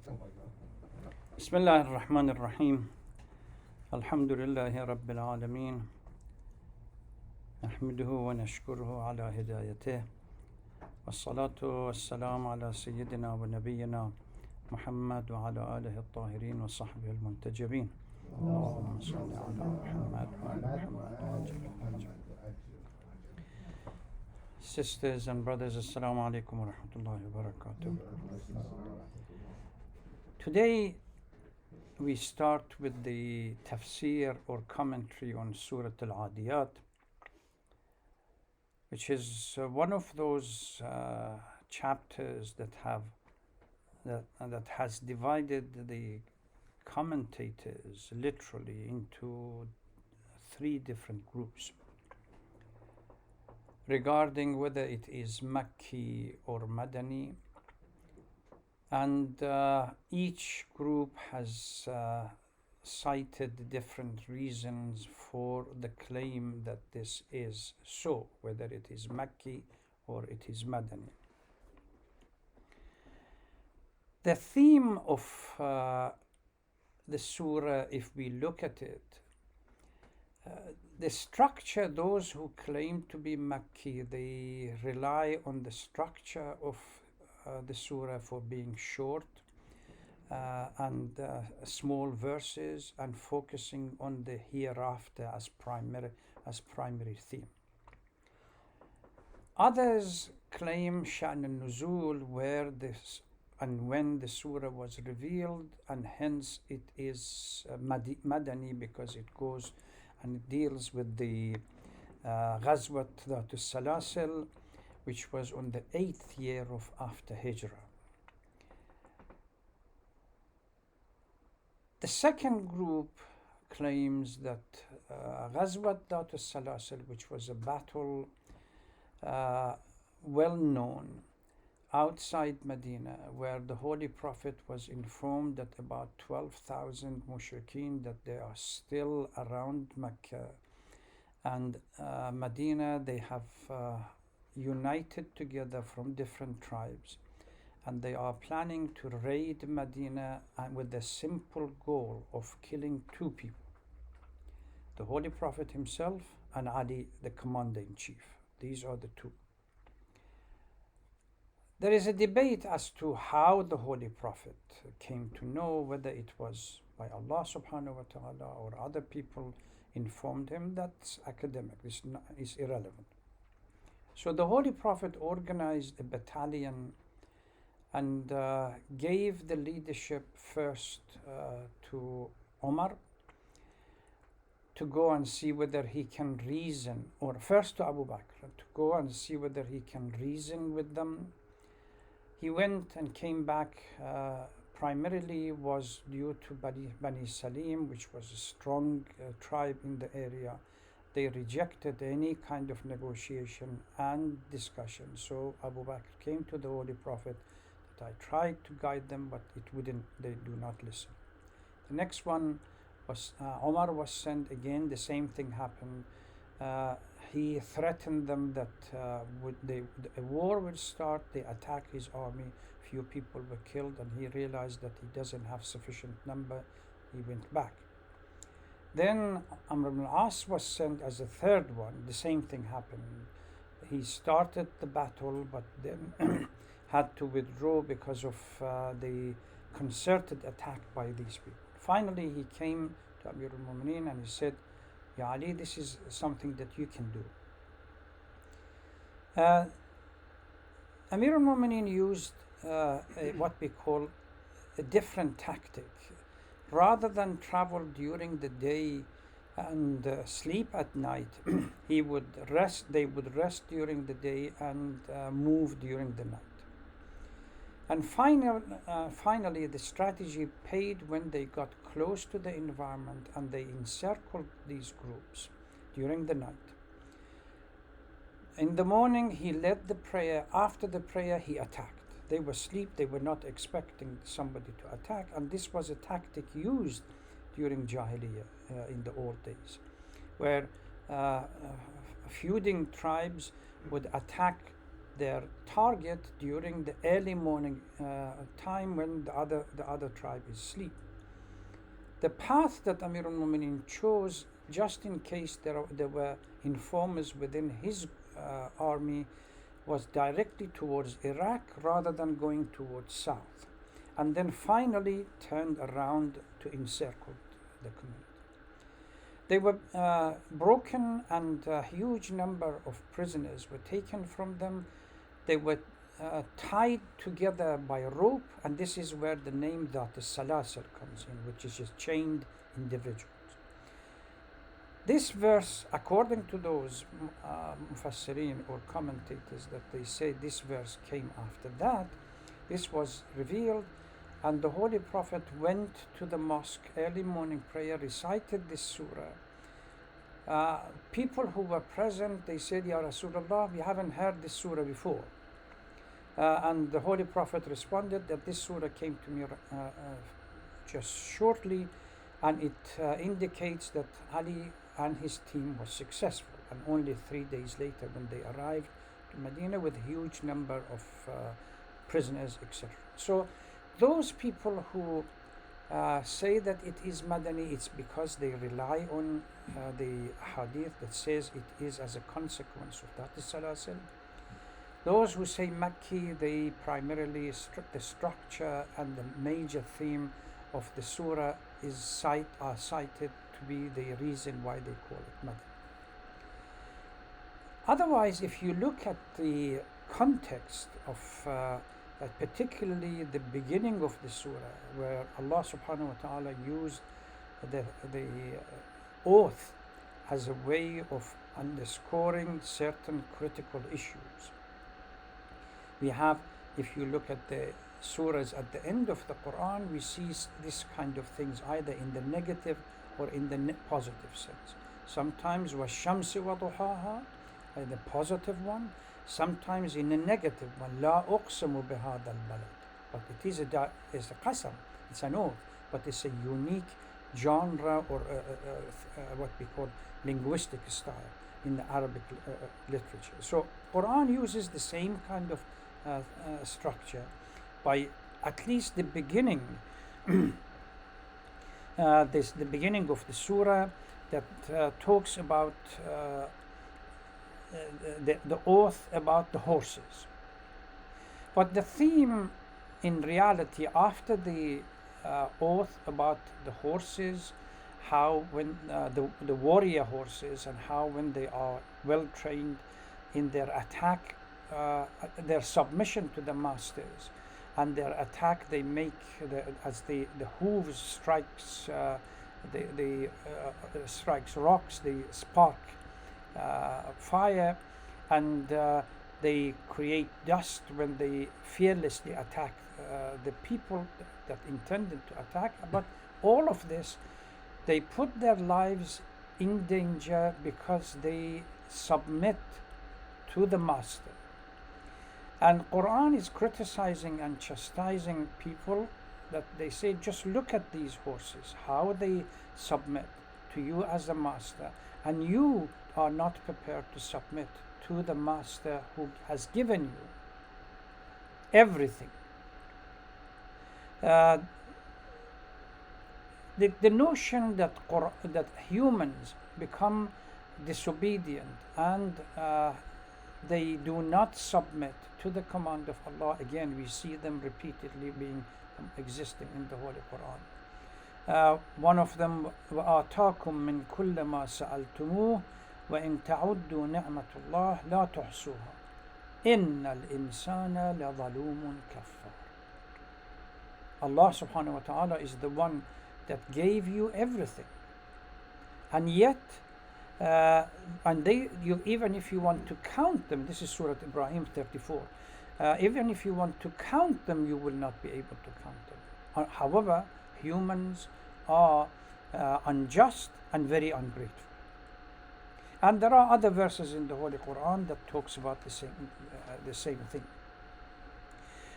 بسم الله الرحمن الرحيم الحمد لله رب العالمين نحمده ونشكره على هدايته والصلاة والسلام على سيدنا ونبينا محمد وعلى آله الطاهرين وصحبه المنتجبين اللهم صل على محمد وعلى محمد. Sisters and brothers, Assalamu alaikum wa rahmatullahi wa barakatuh. Today we start with the tafsir or commentary on Surah Al-Adiyat, which is one of those chapters that has divided the commentators literally into three different groups regarding whether it is Makki or Madani, and each group has cited different reasons for the claim that this is so, whether it is Makki or it is Madani. The theme of the surah, if we look at it, the structure, those who claim to be Makki, they rely on the structure of the surah for being short and small verses and focusing on the hereafter as primary theme. Others claim Sha'n al-Nuzul, where this and when the surah was revealed, and hence it is Madani because it goes and it deals with the Ghazwat Dhat al-Salasil, which was on the 8th year of after Hijrah. The second group claims that Ghazwat Dhat al-Salasil, which was a battle well known outside Medina, where the Holy Prophet was informed that about 12,000 mushrikeen, that they are still around Mecca and Medina, they have united together from different tribes, and they are planning to raid Medina with the simple goal of killing two people, the Holy Prophet himself and Ali, the commander-in-chief. These are the two. There is a debate as to how the Holy Prophet came to know, whether it was by Allah subhanahu wa ta'ala or other people informed him. That's academic, it's irrelevant. So the Holy Prophet organized a battalion and gave the leadership first to Umar to go and see whether he can reason, or first to Abu Bakr to go and see whether he can reason with them. He went and came back, primarily was due to Bani Salim, which was a strong tribe in the area. They rejected any kind of negotiation and discussion. So Abu Bakr came to the Holy Prophet that I tried to guide them, but they do not listen. The next one was Omar was sent again, the same thing happened. He threatened them that a war will start, they attack his army, few people were killed, and he realized that he doesn't have sufficient number, he went back. Then Amr ibn al-As was sent as a third one, the same thing happened. He started the battle, but then had to withdraw because of the concerted attack by these people. Finally, he came to Amir al-Mu'mineen and he said, Ya Ali, this is something that you can do. Amir al-Mu'mineen used what we call a different tactic. Rather than travel during the day and sleep at night, they would rest during the day and move during the night. And finally, the strategy paid when they got close to the environment and they encircled these groups during the night. In the morning, he led the prayer. After the prayer, he attacked. They were asleep. They were not expecting somebody to attack. And this was a tactic used during Jahiliyyah in the old days, where feuding tribes would attack their target during the early morning time when the other tribe is asleep. The path that Amir al-Mu'minin chose, just in case there were informers within his army, was directly towards Iraq rather than going towards south, and then finally turned around to encircle the community. They were broken, and a huge number of prisoners were taken from them. They were tied together by a rope, and this is where the name Dhat al-Salasil comes in, which is just chained individuals. This verse, according to those mufassirin or commentators, that they say this verse came after that, this was revealed, and the Holy Prophet went to the mosque, early morning prayer, recited this surah. People who were present, they said, Ya Rasulullah, we haven't heard this surah before. And the Holy Prophet responded that this surah came to me just shortly, and it indicates that Ali and his team was successful. And only 3 days later, when they arrived to Medina with a huge number of prisoners, etc. So those people who say that it is Madani, it's because they rely on the hadith that says it is as a consequence of that Salasil. Those who say Makki, they primarily the structure and the major theme of the surah are cited to be the reason why they call it Madani. Otherwise, if you look at the context of particularly the beginning of the surah, where Allah subhanahu wa ta'ala used the oath as a way of underscoring certain critical issues. We have, if you look at the surahs at the end of the Quran, we see this kind of things either in the negative or in the positive sense. Sometimes وَالشَّمْسِ وَضُحَاهَا, the positive one, sometimes in a negative one, لا أقسم بهذا البلد. But it is a qasam, it's an oath, but it's a unique genre or what we call linguistic style in the Arabic literature. So Quran uses the same kind of structure by at least the beginning, the beginning of the surah that talks about the oath about the horses. But the theme in reality after the oath about the horses, how when the warrior horses, and how when they are well trained in their attack, their submission to the masters, and their attack they make as the hooves strikes strikes rocks, they spark fire, and they create dust when they fearlessly attack the people that intended to attack. But all of this, they put their lives in danger because they submit to the master. And Quran is criticizing and chastising people that they say, just look at these horses, how they submit to you as the master, and you are not prepared to submit to the master who has given you everything. The notion that humans become disobedient and they do not submit to the command of Allah, again we see them repeatedly being existing in the Holy Quran. One of them, وَآتَاكُم مِّن كُلِّ مَا سَأَلْتُمُوهُ وَإِن تَعُدُّوا نِعْمَةَ اللَّهِ لَا تُحْصُوهَا إِنَّ الْإِنسَانَ لَظَلُومٌ كَفَّارٌ. Allah subhanahu wa ta'ala is the one that gave you everything, and yet even if you want to count them, this is Surah Ibrahim 34, even if you want to count them, you will not be able to count them. However, humans are unjust and very ungrateful. And there are other verses in the Holy Quran that talks about the same thing.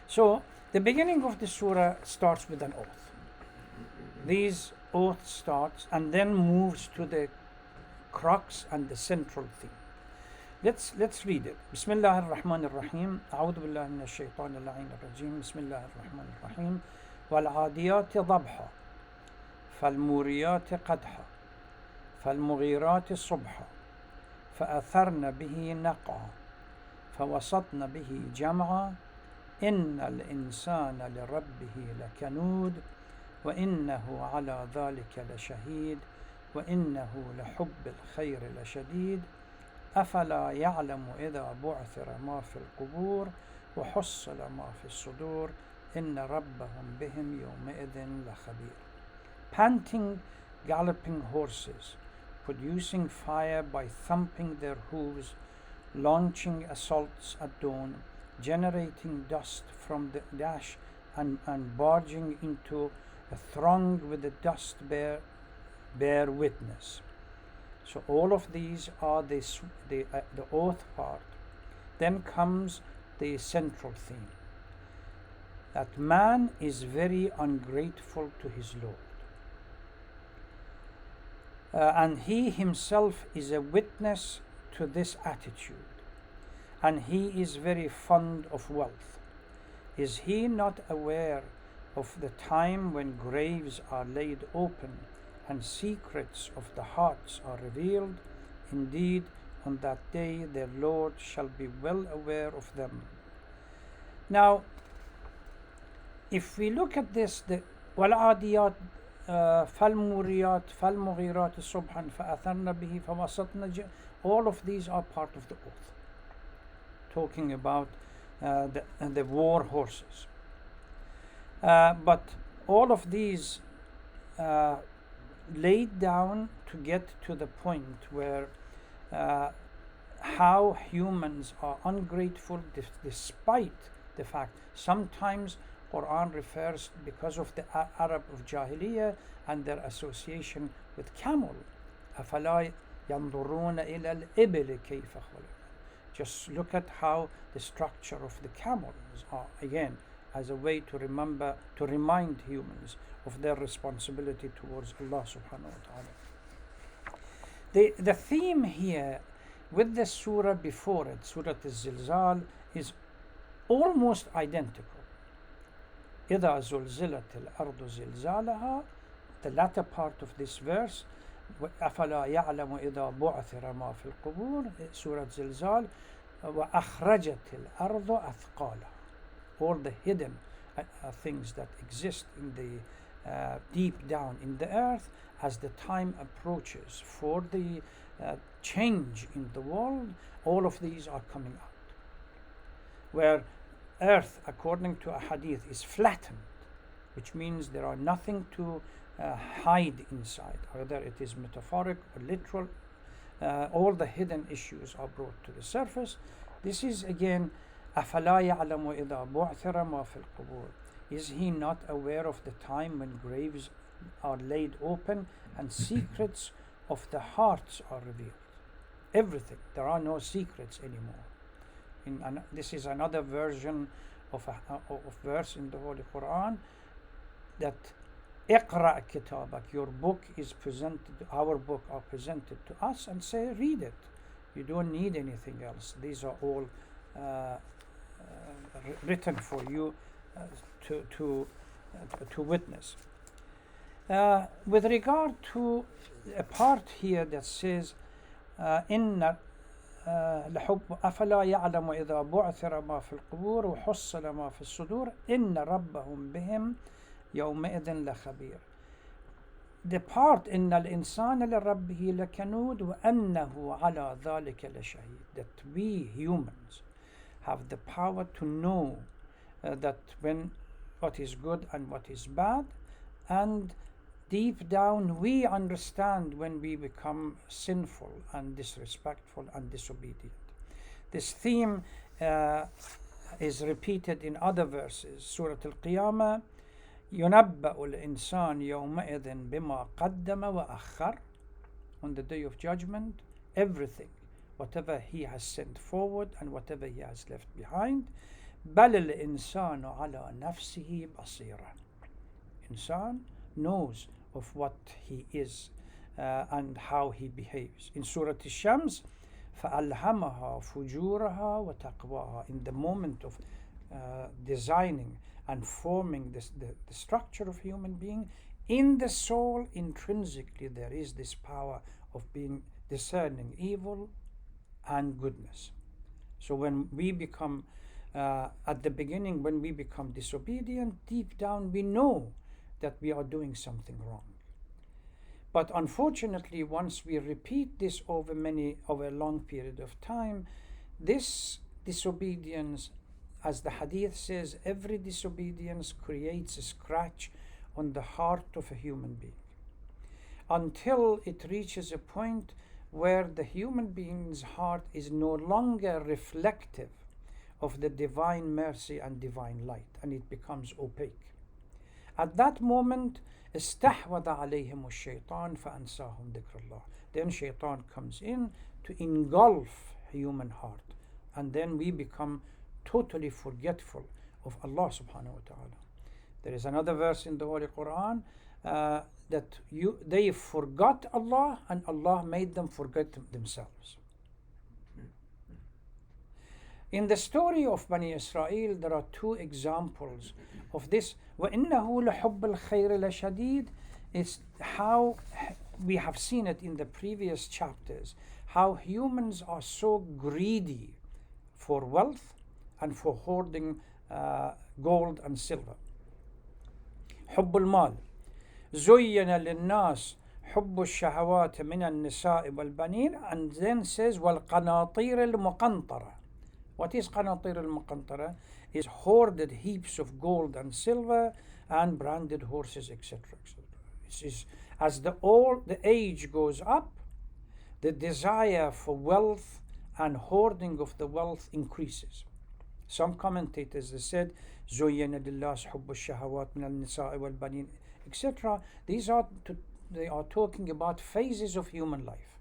So the beginning of the surah starts with an oath. These oath starts and then moves to the crux and the central theme. Let's read it. بسم الله الرحمن الرحيم. أعوذ بالله من الشيطان اللعين الرجيم. بسم الله الرحمن الرحيم. والعاديات ضبحا فالموريات قدحا فالمغيرات صبحا فأثرن به نقعا فوسطن به جمعا إن الإنسان لربه لكنود وإنه على ذلك لشهيد وإنه لحب الخير لشديد أفلا يعلم إذا بعثر ما في القبور وحصل ما في الصدور إن ربهم بهم يومئذ لخبير. Panting, galloping horses, producing fire by thumping their hooves, launching assaults at dawn, generating dust from the dash and barging into a throng with the dust bear witness. So all of these are the oath part. Then comes the central theme, that man is very ungrateful to his Lord. And he himself is a witness to this attitude. And he is very fond of wealth. Is he not aware of the time when graves are laid open and secrets of the hearts are revealed? Indeed, on that day their Lord shall be well aware of them. Now, if we look at this, the وَالْعَادِيَاتِ فَالْمُورِيَاتِ فَالْمُغِيرَاتِ صُبْحًا فَأَثَرْنَ بِهِ فَوَسَطْنَ all of these are part of the oath, talking about the war horses. But all of these laid down to get to the point where how humans are ungrateful despite the fact sometimes Quran refers because of the Arab of Jahiliyyah and their association with camel. أَفَلَا يَنْظُرُونَ إِلَى الْإِبِلِ كَيْفَ خُلِقَتْ. Just look at how the structure of the camels are, again, as a way to remind humans of their responsibility towards Allah subhanahu wa ta'ala. The theme here with the surah before it, Surah Al-Zilzal, is almost identical. إِذَا زُلْزِلَتِ الْأَرْضُ زِلْزَالَهَا, the latter part of this verse, أَفَلَا يَعْلَمُ إِذَا بُعْثِرَ مَا فِي الْقُبُورِ, Surah Zilzal, وَأَخْرَجَتِ الْأَرْضُ أَثْقَالَهَا, all the hidden things that exist in the deep down in the earth, as the time approaches for the change in the world, all of these are coming out. Where earth, according to a hadith, is flattened, which means there are nothing to hide inside, whether it is metaphoric or literal. All the hidden issues are brought to the surface. This is again, أَفَلَا يَعْلَمُ إِذَا بُعْثِرَ مَا فِي الْقُبُورِ. Is he not aware of the time when graves are laid open and secrets of the hearts are revealed? Everything. There are no secrets anymore. This is another version of verse in the Holy Quran, that اقرأ كتابك, your book is presented, our book are presented to us, and say, read it. You don't need anything else. These are all written for you to witness. With regard to a part here that says, إن لحب أفلا يعلم إذا بعثر ما في القبور وحصل ما في الصدور إن ربهم بهم يومئذ لخبير. The part إن الإنسان لربه لكنود وأنه على ذلك لشهيد, that we humans have the power to know that when what is good and what is bad, and deep down we understand when we become sinful and disrespectful and disobedient. This theme is repeated in other verses. Surah Al-Qiyamah, يُنَبَّأُ الْإِنسَانِ يَوْمَئِذٍ بِمَا قَدَّمَ وَأَخَّرَ. On the day of judgment, everything, whatever he has sent forward and whatever he has left behind, بَلِ الْإِنسَانُ عَلَى نَفْسِهِ بَصِيرًا. Insan knows of what he is and how he behaves. In Surah Al-Shams, فَأَلْهَمَهَا فُجُورَهَا وَتَقْوَاهَا. In the moment of designing and forming the structure of human being, in the soul, intrinsically, there is this power of being discerning evil and goodness. So when we become, at the beginning, when we become disobedient, deep down we know that we are doing something wrong. But unfortunately, once we repeat this over a long period of time, this disobedience, as the hadith says, every disobedience creates a scratch on the heart of a human being, until it reaches a point where the human being's heart is no longer reflective of the divine mercy and divine light, and it becomes opaque. At that moment, استحوذ عليهم الشيطان فأنساهم ذكر الله. Then shaitan comes in to engulf human heart, and then we become totally forgetful of Allah subhanahu wa ta'ala. There is another verse in the Holy Quran that they forgot Allah, and Allah made them forget themselves. In the story of Bani Israel, there are two examples of this. وَإِنَّهُ لَحُبُّ الْخَيْرِ لَشَدِيدٌ is how we have seen it in the previous chapters, how humans are so greedy for wealth and for hoarding gold and silver. حُبُّ الْمَالِ زُيِّنَ لِلنَّاسِ حُبُّ الشَّهَوَاتِ مِنَ النِّسَاءِ وَالْبَنِينَ, and then says وَالْقَنَاطِيرِ الْمُقَنْطَرَةِ. What is قناطير المقنطرة? Is hoarded heaps of gold and silver and branded horses, etc. As the age goes up, the desire for wealth and hoarding of the wealth increases. Some commentators have said زُيِّنَ لِلنَّاسِ حُبُّ الشَّهَوَاتِ مِنَ النِّسَاءِ وَالْبَنِينَ, etc. They are talking about phases of human life.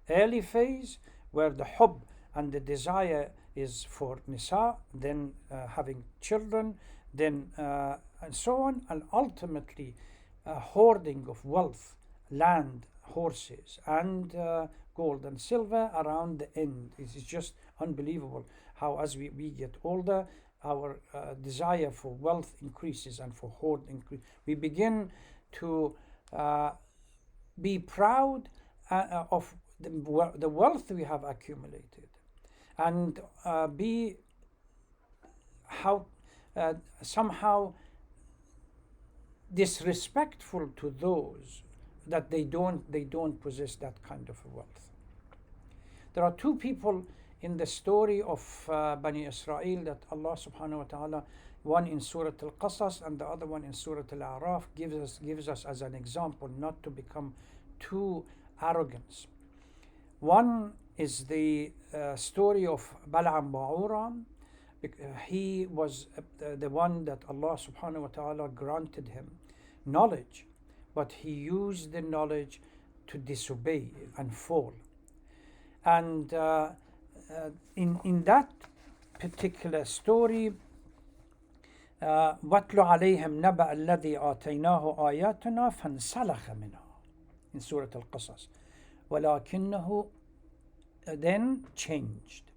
Early phase, where the hub and the desire is for nisa, then having children, then and so on, and ultimately hoarding of wealth, land, horses, and gold and silver around the end. It is just unbelievable how, as we get older, our desire for wealth increases and for hoard increases. We begin to be proud of the wealth we have accumulated, and be somehow disrespectful to those that they don't possess that kind of wealth. There are two people in the story of Bani Israel that Allah subhanahu wa ta'ala, one in Surah Al-Qasas and the other one in Surah Al-A'raf, gives us as an example not to become too arrogant. One is the story of Bal'am Ba'ura. He was the one that Allah subhanahu wa ta'ala granted him knowledge, but he used the knowledge to disobey and fall. And in that particular story, وَاتْلُ عَلَيْهِمْ نَبَأَ الَّذِي آتَيْنَاهُ آيَاتُنَا فَانْسَلَخَ مِنْهَا in Surah Al-Qasas. وَلَكِنَّهُ then changed.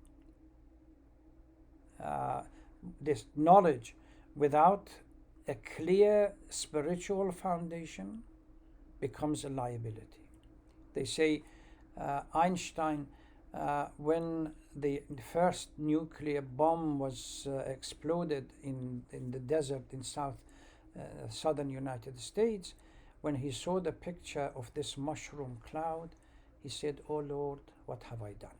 This knowledge without a clear spiritual foundation becomes a liability. They say Einstein, when the first nuclear bomb was exploded in the desert in southern United States, when he saw the picture of this mushroom cloud, he said, "Oh Lord, what have I done?"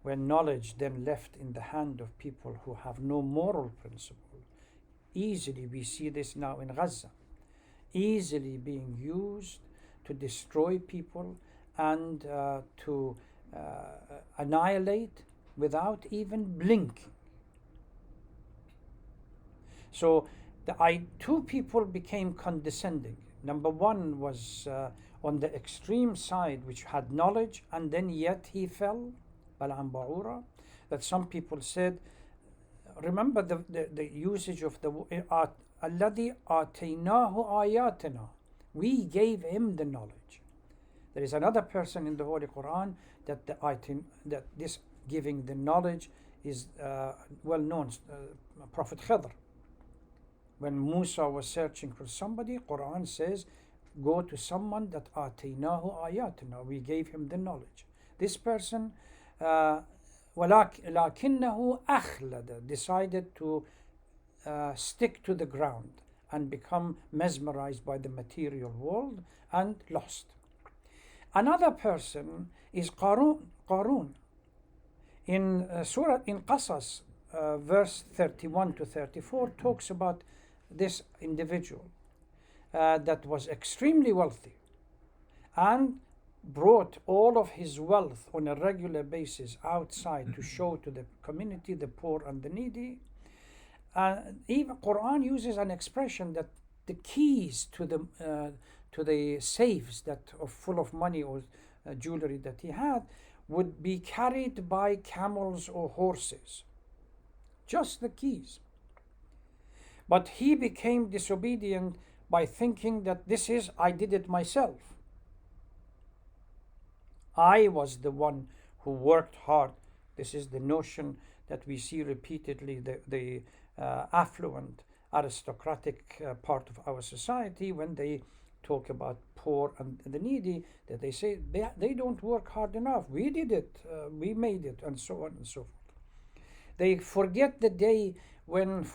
When knowledge then left in the hand of people who have no moral principle, easily, we see this now in Gaza, easily being used to destroy people and to annihilate without even blinking. So two people became condescending. Number one was on the extreme side, which had knowledge, and then yet he fell, Bal'am Ba'ura, that some people said, remember the usage of the الَّذِي آتَيْنَاهُ آيَاتِنَا, we gave him the knowledge. There is another person in the Holy Quran that that this giving the knowledge is well known. Prophet Khidr. When Musa was searching for somebody, Quran says, go to someone that ataynahu ayatina. We gave him the knowledge. This person, لكنه أخلد, decided to stick to the ground and become mesmerized by the material world and lost. Another person is Qarun. In Surah in Qasas, verse 31 to 34, talks about this individual that was extremely wealthy and brought all of his wealth on a regular basis outside to show to the community, the poor and the needy. Even Quran uses an expression that the keys to the safes that are full of money or jewelry that he had would be carried by camels or horses. Just the keys. But he became disobedient by thinking that I did it myself. I was the one who worked hard. This is the notion that we see repeatedly, the affluent, aristocratic part of our society, when they talk about poor and the needy, that they say they don't work hard enough. We did it, we made it, and so on and so forth. They forget the day when,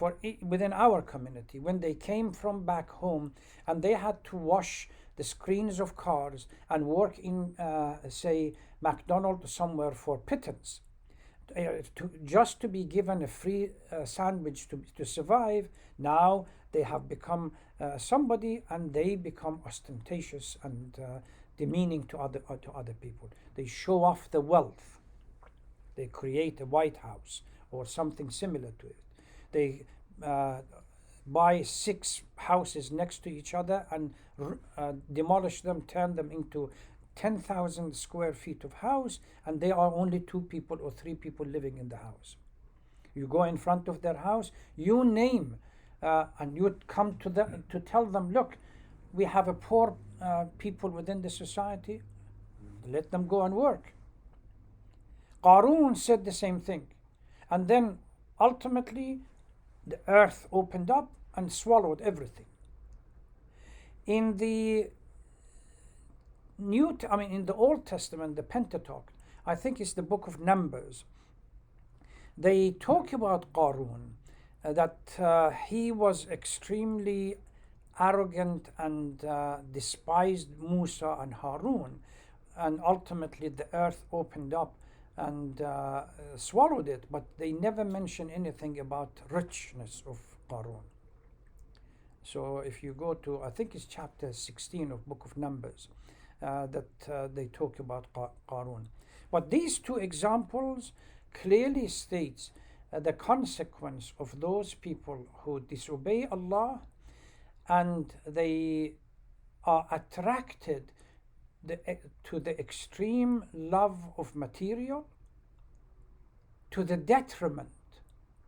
within our community, when they came from back home and they had to wash the screens of cars and work in, say, McDonald's somewhere for pittance, just to be given a free sandwich to survive. Now they have become somebody, and they become ostentatious and demeaning to other people. They show off the wealth. They create a White House or something similar to it. They buy 6 houses next to each other and demolish them, turn them into 10,000 square feet of house, and there are only 2 people or 3 people living in the house. You go in front of their house, you name, and you come to them to tell them, look, we have a poor people within the society, let them go and work. Qarun said the same thing. And then ultimately the earth opened up and swallowed everything. In the in the Old Testament, the Pentateuch, I think it's the book of Numbers, they talk about Qarun, that he was extremely arrogant and despised Musa and Harun, and ultimately the earth opened up and swallowed it, but they never mention anything about richness of Qarun. So if you go to, I think it's chapter 16 of book of Numbers, that they talk about Qarun. But these 2 examples clearly states the consequence of those people who disobey Allah and they are attracted to the extreme love of material, to the detriment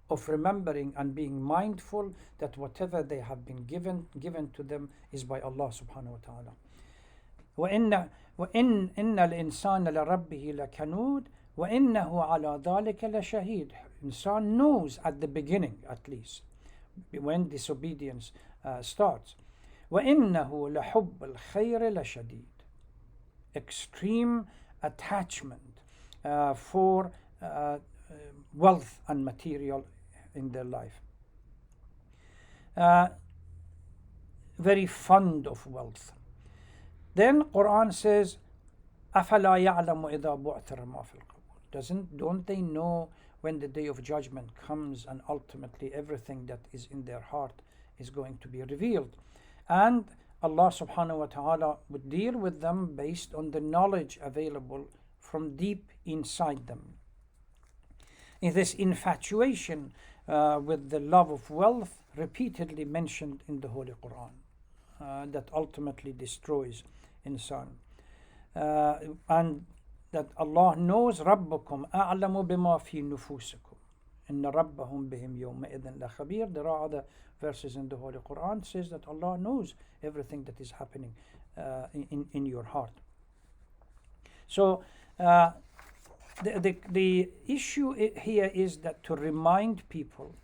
of remembering and being mindful that whatever they have been given to them is by Allah subhanahu wa ta'ala. وإن الإنسان لربه لكنود وإنه على ذلك لشهيد. Insan knows at the beginning, at least, when disobedience starts. وإنه لحب الخير لشديد. Extreme attachment for wealth and material in their life. Very fond of wealth. Then Quran says, أَفَلَا يَعْلَمُ إِذَا بُعْثِرَ مَا فِي الْقُبُورِ. Don't they know when the day of judgment comes and ultimately everything that is in their heart is going to be revealed? And Allah subhanahu wa ta'ala would deal with them based on the knowledge available from deep inside them. In this infatuation with the love of wealth repeatedly mentioned in the Holy Quran, that ultimately destroys insan. And that Allah knows رَبُّكُمْ أَعْلَمُ بِمَا فِي نُفُوسِكُمْ إِنَّ رَبَّهُمْ بِهِمْ يَوْمَئِذٍ لَخَبِيرٌ. There are other verses in the Holy Quran says that Allah knows everything that is happening in your heart. So the issue here is that to remind people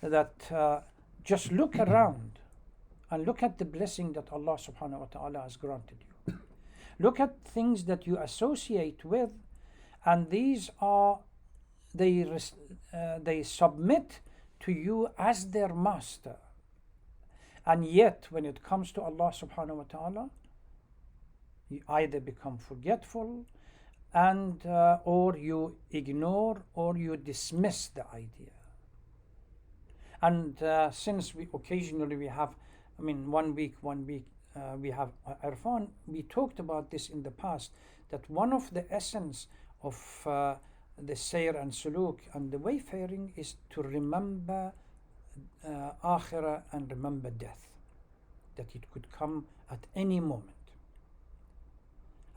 that just look around and look at the blessing that Allah subhanahu wa ta'ala has granted you. Look at things that you associate with, and these are they submit to you as their master. And yet when it comes to Allah subhanahu wa ta'ala, you either become forgetful and or you ignore or you dismiss the idea. And since we occasionally have, I mean, one week we have Irfan, we talked about this in the past, that one of the essence of the sayr and suluk and the wayfaring is to remember akhirah and remember death, that it could come at any moment.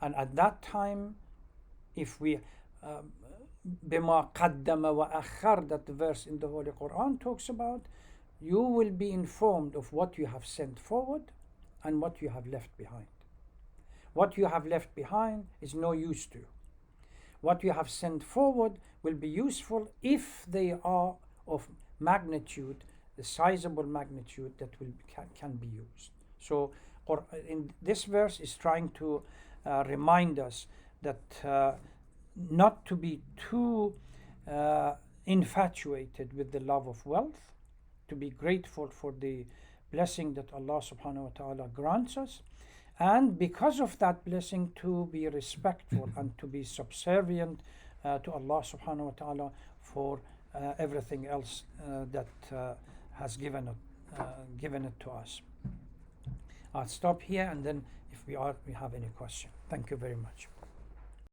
And at that time, if we bima qaddama wa akhar, that the verse in the Holy Quran talks about, you will be informed of what you have sent forward and what you have left behind. What you have left behind is no use to you. What you have sent forward will be useful if they are of magnitude, the sizable magnitude that can be used. So in this verse is trying to remind us that not to be too infatuated with the love of wealth, to be grateful for the blessing that Allah subhanahu wa ta'ala grants us, and because of that blessing to be respectful and to be subservient to Allah subhanahu wa ta'ala for everything else that has given it to us. I'll stop here, and then if we have any question. Thank you very much.